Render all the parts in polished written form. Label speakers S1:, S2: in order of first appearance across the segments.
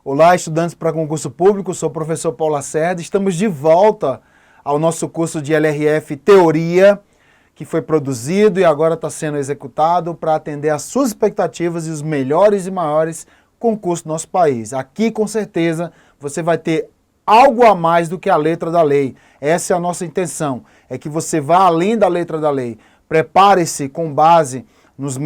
S1: Olá, estudantes para concurso público, sou o professor Paulo Lacerda. Estamos de volta ao nosso curso de LRF Teoria, que foi produzido e agora está sendo executado para atender às suas expectativas e os melhores e maiores concursos do nosso país. Aqui, com certeza, você vai ter algo a mais do que a letra da lei. Essa é a nossa intenção, é que você vá além da letra da lei. Prepare-se com base nos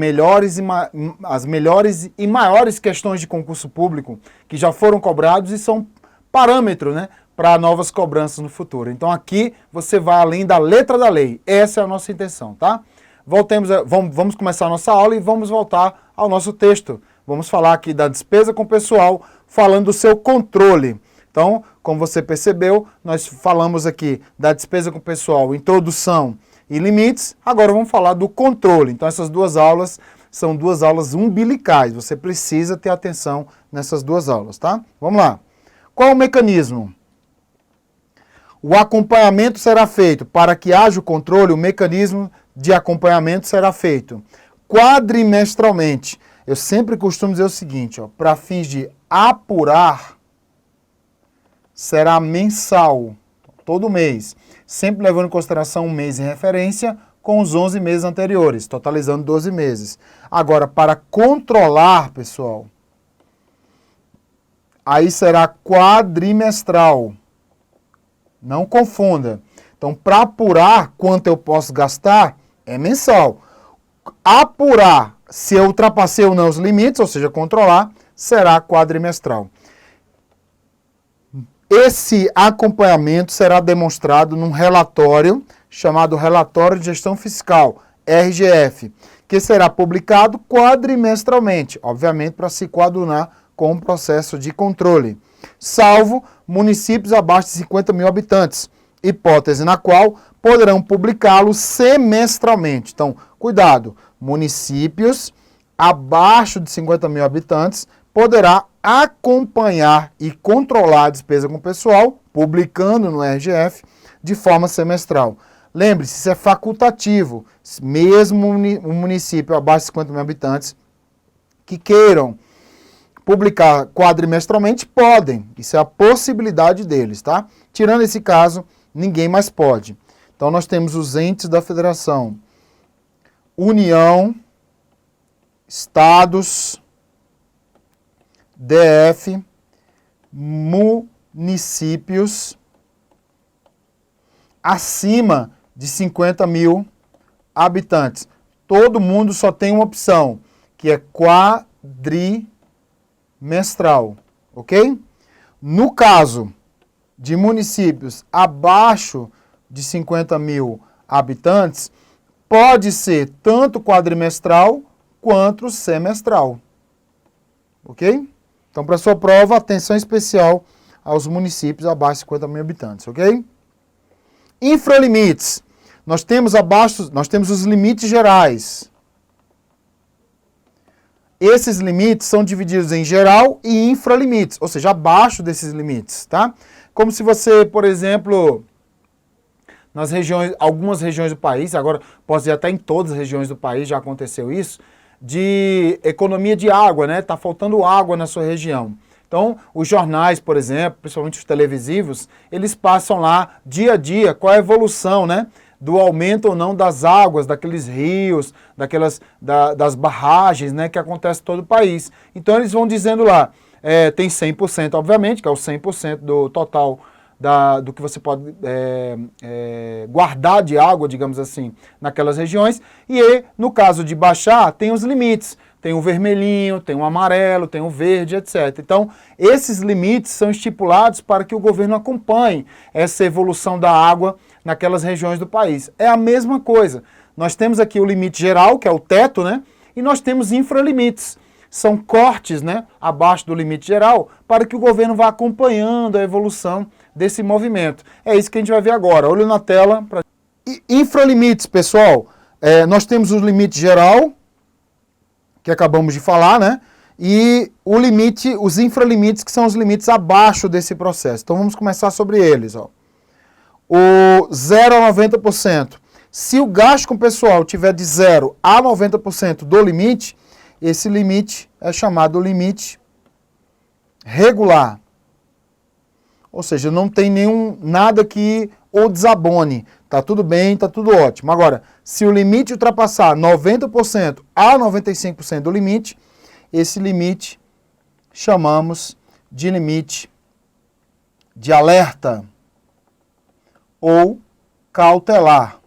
S1: as melhores e maiores questões de concurso público que já foram cobrados e são parâmetro, né, para novas cobranças no futuro. Então aqui você vai além da letra da lei. Essa é a nossa intenção, tá? Vamos começar a nossa aula e vamos voltar ao nosso texto. Vamos falar aqui da despesa com pessoal, falando do seu controle. Então, como você percebeu, nós falamos aqui da despesa com pessoal, introdução e limites. Agora vamos falar do controle. Então essas duas aulas são duas aulas umbilicais. Você precisa ter atenção nessas duas aulas, tá? Vamos lá. Qual é o mecanismo? O acompanhamento será feito. Para que haja o controle, o mecanismo de acompanhamento será feito quadrimestralmente. Eu sempre costumo dizer o seguinte, para fins de apurar, será mensal, todo mês, sempre levando em consideração um mês em referência com os 11 meses anteriores, totalizando 12 meses. Agora, para controlar, pessoal, aí será quadrimestral. Não confunda. Então, para apurar quanto eu posso gastar, é mensal. Apurar se eu ultrapassei ou não os limites, ou seja, controlar, será quadrimestral. Esse acompanhamento será demonstrado num relatório chamado Relatório de Gestão Fiscal, RGF, que será publicado quadrimestralmente, obviamente para se coadunar com o processo de controle, salvo municípios abaixo de 50 mil habitantes, hipótese na qual poderão publicá-lo semestralmente. Então, cuidado, municípios abaixo de 50 mil habitantes poderá acompanhar e controlar a despesa com o pessoal, publicando no RGF, de forma semestral. Lembre-se, isso é facultativo. Mesmo um município abaixo de 50 mil habitantes que queiram publicar quadrimestralmente, podem. Isso é a possibilidade deles, tá? Tirando esse caso, ninguém mais pode. Então, nós temos os entes da federação. União, estados, DF, municípios acima de 50 mil habitantes. Todo mundo só tem uma opção, que é quadrimestral, ok? No caso de municípios abaixo de 50 mil habitantes, pode ser tanto quadrimestral quanto semestral, ok? Então, para a sua prova, atenção especial aos municípios abaixo de 50 mil habitantes, ok? Infralimites. Nós temos os limites gerais. Esses limites são divididos em geral e infralimites, ou seja, abaixo desses limites, tá? Como se você, por exemplo, algumas regiões do país, agora posso dizer até em todas as regiões do país já aconteceu isso, de economia de água, né? Tá faltando água na sua região. Então, os jornais, por exemplo, principalmente os televisivos, eles passam lá dia a dia qual é a evolução, né? Do aumento ou não das águas, daqueles rios, das barragens, né? Que acontece em todo o país. Então, eles vão dizendo lá, tem 100%, obviamente, que é o 100% do total do que você pode guardar de água, digamos assim, naquelas regiões. E no caso de baixar, tem os limites. Tem o vermelhinho, tem o amarelo, tem o verde, etc. Então, esses limites são estipulados para que o governo acompanhe essa evolução da água naquelas regiões do país. É a mesma coisa. Nós temos aqui o limite geral, que é o teto, né? E nós temos infralimites. São cortes, né, abaixo do limite geral, para que o governo vá acompanhando a evolução desse movimento. É isso que a gente vai ver agora. Olho na tela. Infralimites, pessoal. Nós temos o limite geral, que acabamos de falar, né? E o limite, os infralimites, que são os limites abaixo desse processo. Então vamos começar sobre eles, ó. O 0 a 90%. Se o gasto com pessoal tiver de 0 a 90% do limite, esse limite é chamado limite regular. Ou seja, não tem nada que o desabone. Tá tudo bem, tá tudo ótimo. Agora, se o limite ultrapassar 90% a 95% do limite, esse limite chamamos de limite de alerta ou cautelar.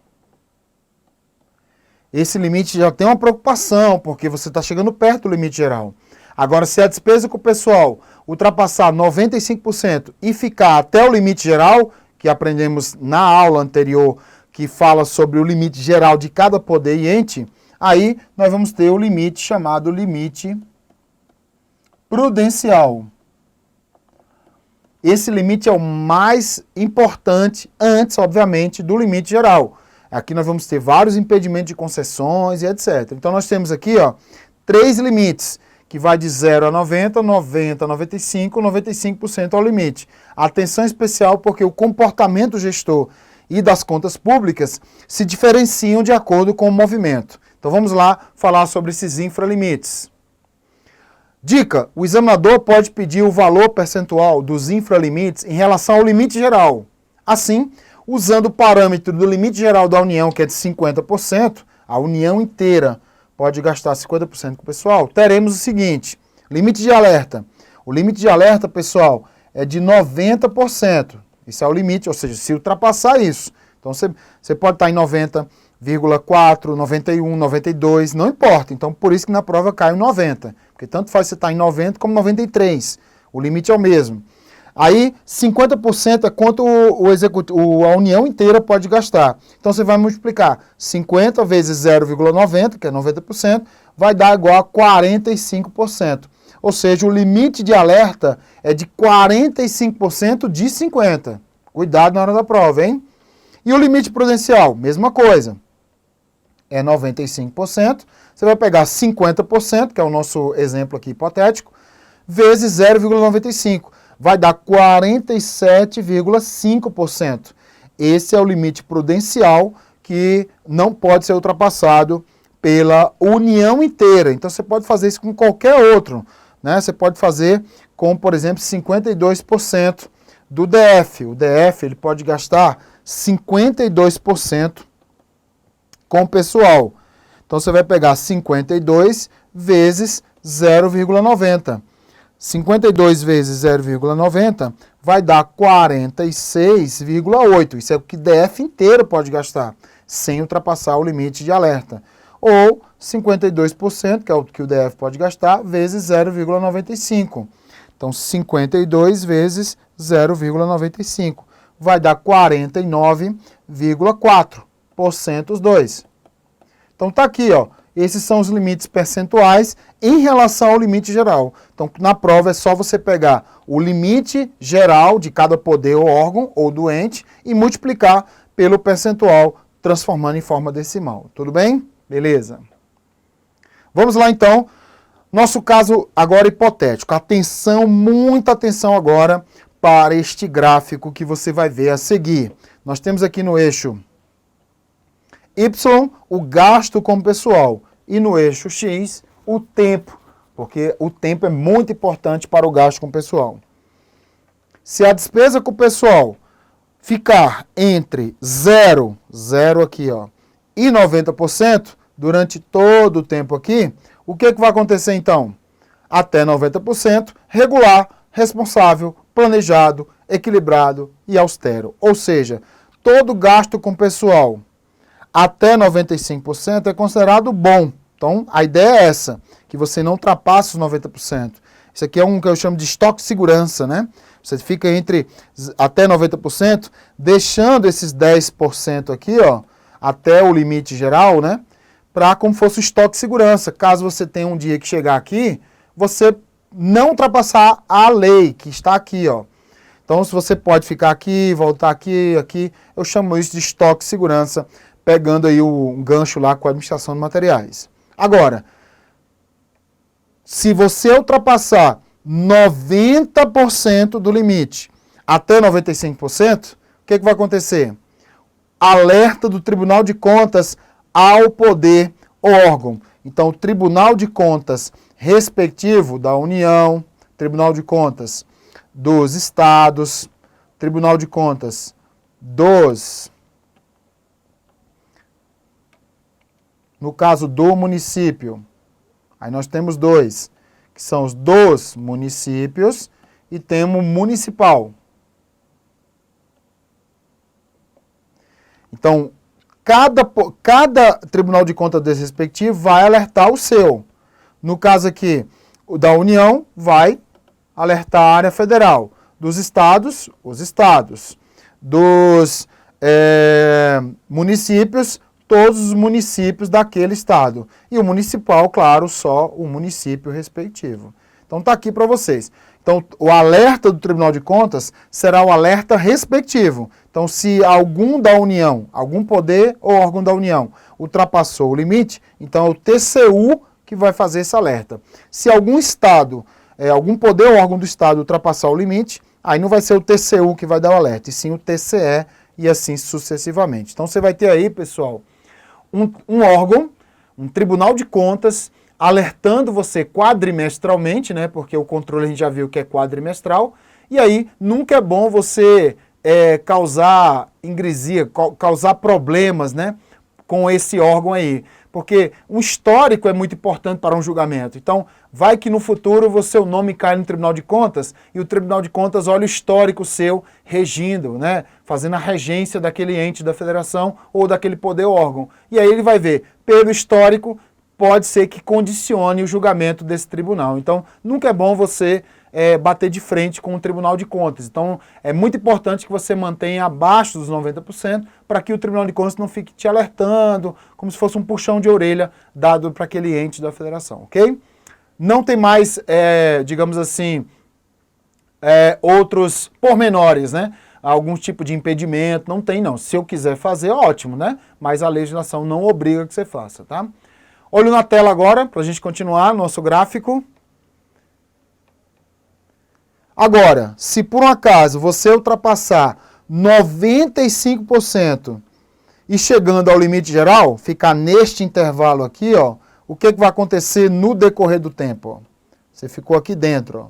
S1: Esse limite já tem uma preocupação, porque você está chegando perto do limite geral. Agora, se a despesa com o pessoal ultrapassar 95% e ficar até o limite geral, que aprendemos na aula anterior, que fala sobre o limite geral de cada poder e ente, aí nós vamos ter o limite chamado limite prudencial. Esse limite é o mais importante antes, obviamente, do limite geral. Aqui nós vamos ter vários impedimentos de concessões e etc. Então nós temos aqui, ó, 3 limites, que vai de 0 a 90, 90 a 95, 95% ao limite. Atenção especial porque o comportamento do gestor e das contas públicas se diferenciam de acordo com o movimento. Então vamos lá falar sobre esses infralimites. Dica: o examinador pode pedir o valor percentual dos infralimites em relação ao limite geral. Assim, usando o parâmetro do limite geral da União, que é de 50%, a União inteira pode gastar 50% com o pessoal, teremos o seguinte: limite de alerta. O limite de alerta, pessoal, é de 90%. Isso é o limite, ou seja, se ultrapassar isso. Então, você pode estar em 90,4, 91, 92, não importa. Então, por isso que na prova cai o 90. Porque tanto faz você estar em 90 como 93. O limite é o mesmo. Aí, 50% é quanto a União inteira pode gastar. Então, você vai multiplicar 50 vezes 0,90, que é 90%, vai dar igual a 45%. Ou seja, o limite de alerta é de 45% de 50%. Cuidado na hora da prova, hein? E o limite prudencial? Mesma coisa. É 95%. Você vai pegar 50%, que é o nosso exemplo aqui hipotético, vezes 0,95%. Vai dar 47,5%. Esse é o limite prudencial que não pode ser ultrapassado pela União inteira. Então, você pode fazer isso com qualquer outro, né? Você pode fazer com, por exemplo, 52% do DF. O DF ele pode gastar 52% com o pessoal. Então, você vai pegar 52 vezes 0,90. 52 vezes 0,90 vai dar 46,8. Isso é o que o DF inteiro pode gastar, sem ultrapassar o limite de alerta. Ou 52%, que é o que o DF pode gastar, vezes 0,95. Então, 52 vezes 0,95 vai dar 49,4% os dois. Então, tá aqui, ó. Esses são os limites percentuais em relação ao limite geral. Então, na prova é só você pegar o limite geral de cada poder ou órgão ou doente e multiplicar pelo percentual, transformando em forma decimal. Tudo bem? Beleza. Vamos lá, então. Nosso caso agora hipotético. Atenção, muita atenção agora para este gráfico que você vai ver a seguir. Nós temos aqui no eixo Y o gasto com o pessoal e no eixo X o tempo, porque o tempo é muito importante para o gasto com o pessoal. Se a despesa com o pessoal ficar entre 0 aqui, ó, e 90% durante todo o tempo aqui, o que vai acontecer então? Até 90%, regular, responsável, planejado, equilibrado e austero. Ou seja, todo gasto com o pessoal até 95% é considerado bom. Então, a ideia é essa, que você não ultrapasse os 90%. Isso aqui é um que eu chamo de estoque de segurança, né? Você fica entre até 90%, deixando esses 10% aqui, ó, até o limite geral, né? Para como fosse o estoque de segurança. Caso você tenha um dia que chegar aqui, você não ultrapassar a lei que está aqui, ó. Então, se você pode ficar aqui, voltar aqui, eu chamo isso de estoque de segurança, pegando aí um gancho lá com a administração de materiais. Agora, se você ultrapassar 90% do limite até 95%, o que vai acontecer? Alerta do Tribunal de Contas ao poder órgão. Então, o Tribunal de Contas respectivo da União, Tribunal de Contas dos Estados, Tribunal de Contas no caso do município, aí nós temos dois, que são os dos municípios e temos municipal. Então, cada Tribunal de Contas desse respectivo vai alertar o seu. No caso aqui, o da União vai alertar a área federal. Dos estados, os estados. Dos municípios, todos os municípios daquele estado. E o municipal, claro, só o município respectivo. Então está aqui para vocês. Então o alerta do Tribunal de Contas será o alerta respectivo. Então se algum da União, algum poder ou órgão da União ultrapassou o limite, então é o TCU que vai fazer esse alerta. Se algum estado, algum poder ou órgão do estado ultrapassar o limite, aí não vai ser o TCU que vai dar o alerta, e sim o TCE e assim sucessivamente. Então você vai ter aí, pessoal, um órgão, um Tribunal de Contas, alertando você quadrimestralmente, né? Porque o controle a gente já viu que é quadrimestral, e aí nunca é bom você causar ingresia, causar problemas, né? Com esse órgão aí. Porque um histórico é muito importante para um julgamento. Então, vai que no futuro o seu nome cai no Tribunal de Contas e o Tribunal de Contas olha o histórico seu regindo, né? Fazendo a regência daquele ente da federação ou daquele poder ou órgão. E aí ele vai ver, pelo histórico, pode ser que condicione o julgamento desse tribunal. Então, nunca é bom você bater de frente com o Tribunal de Contas. Então, é muito importante que você mantenha abaixo dos 90% para que o Tribunal de Contas não fique te alertando, como se fosse um puxão de orelha dado para aquele ente da federação, ok? Não tem mais, digamos assim, outros pormenores, né? Algum tipo de impedimento, não tem não. Se eu quiser fazer, ótimo, né? Mas a legislação não obriga que você faça, tá? Olho na tela agora, para a gente continuar nosso gráfico. Agora, se por um acaso você ultrapassar 95% e chegando ao limite geral, ficar neste intervalo aqui, ó, o que vai acontecer no decorrer do tempo? Ó? Você ficou aqui dentro. Ó.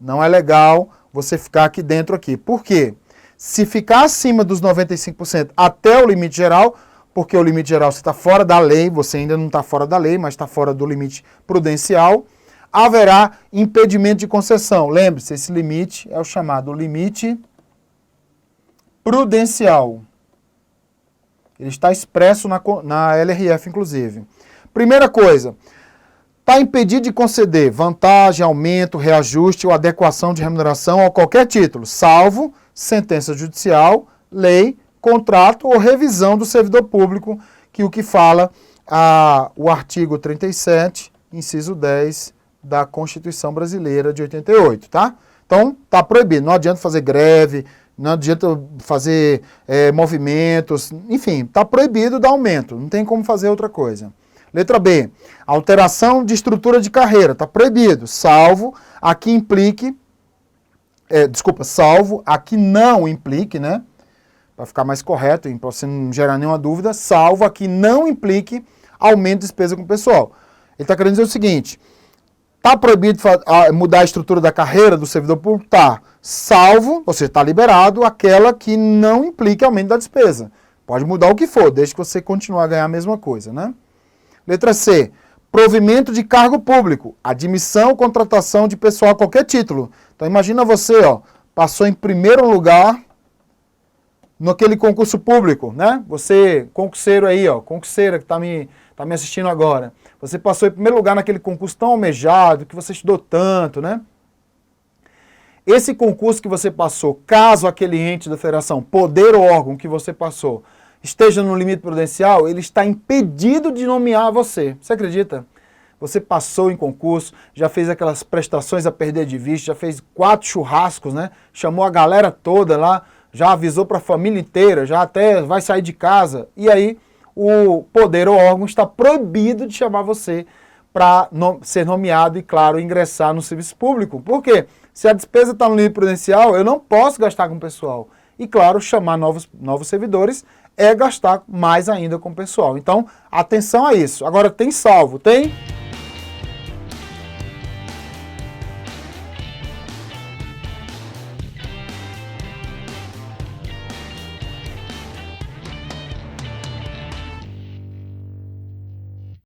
S1: Não é legal você ficar aqui dentro aqui. Por quê? Se ficar acima dos 95% até o limite geral, porque o limite geral você está fora da lei, você ainda não está fora da lei, mas está fora do limite prudencial, haverá impedimento de concessão. Lembre-se, esse limite é o chamado limite prudencial. Ele está expresso na LRF, inclusive. Primeira coisa, está impedido de conceder vantagem, aumento, reajuste ou adequação de remuneração a qualquer título, salvo sentença judicial, lei, contrato ou revisão do servidor público, que o que fala o artigo 37, inciso 10 da Constituição Brasileira de 88, tá? Então, está proibido. Não adianta fazer greve, não adianta fazer movimentos, enfim, está proibido dar aumento. Não tem como fazer outra coisa. Letra B, alteração de estrutura de carreira, está proibido, salvo a que implique, salvo a que não implique, né? Para ficar mais correto, para você não gerar nenhuma dúvida, salvo a que não implique aumento de despesa com o pessoal. Ele está querendo dizer o seguinte, está proibido mudar a estrutura da carreira do servidor público? Tá. Salvo, ou seja, está liberado aquela que não implique aumento da despesa. Pode mudar o que for, desde que você continue a ganhar a mesma coisa, né? Letra C. Provimento de cargo público. Admissão ou contratação de pessoal a qualquer título. Então imagina você, ó, passou em primeiro lugar naquele concurso público, né? Você, concurseiro aí, ó, concurseira que está me assistindo agora. Você passou em primeiro lugar naquele concurso tão almejado, que você estudou tanto, né? Esse concurso que você passou, caso aquele ente da federação, poder ou órgão que você passou, esteja no limite prudencial, ele está impedido de nomear você. Você acredita? Você passou em concurso, já fez aquelas prestações a perder de vista, já fez 4 churrascos, né? Chamou a galera toda lá, já avisou para a família inteira, já até vai sair de casa. E aí o poder ou órgão está proibido de chamar você para ser nomeado e, claro, ingressar no serviço público. Por quê? Se a despesa está no limite prudencial, eu não posso gastar com o pessoal. E, claro, chamar novos servidores é gastar mais ainda com o pessoal. Então, atenção a isso. Agora, tem salvo? Tem?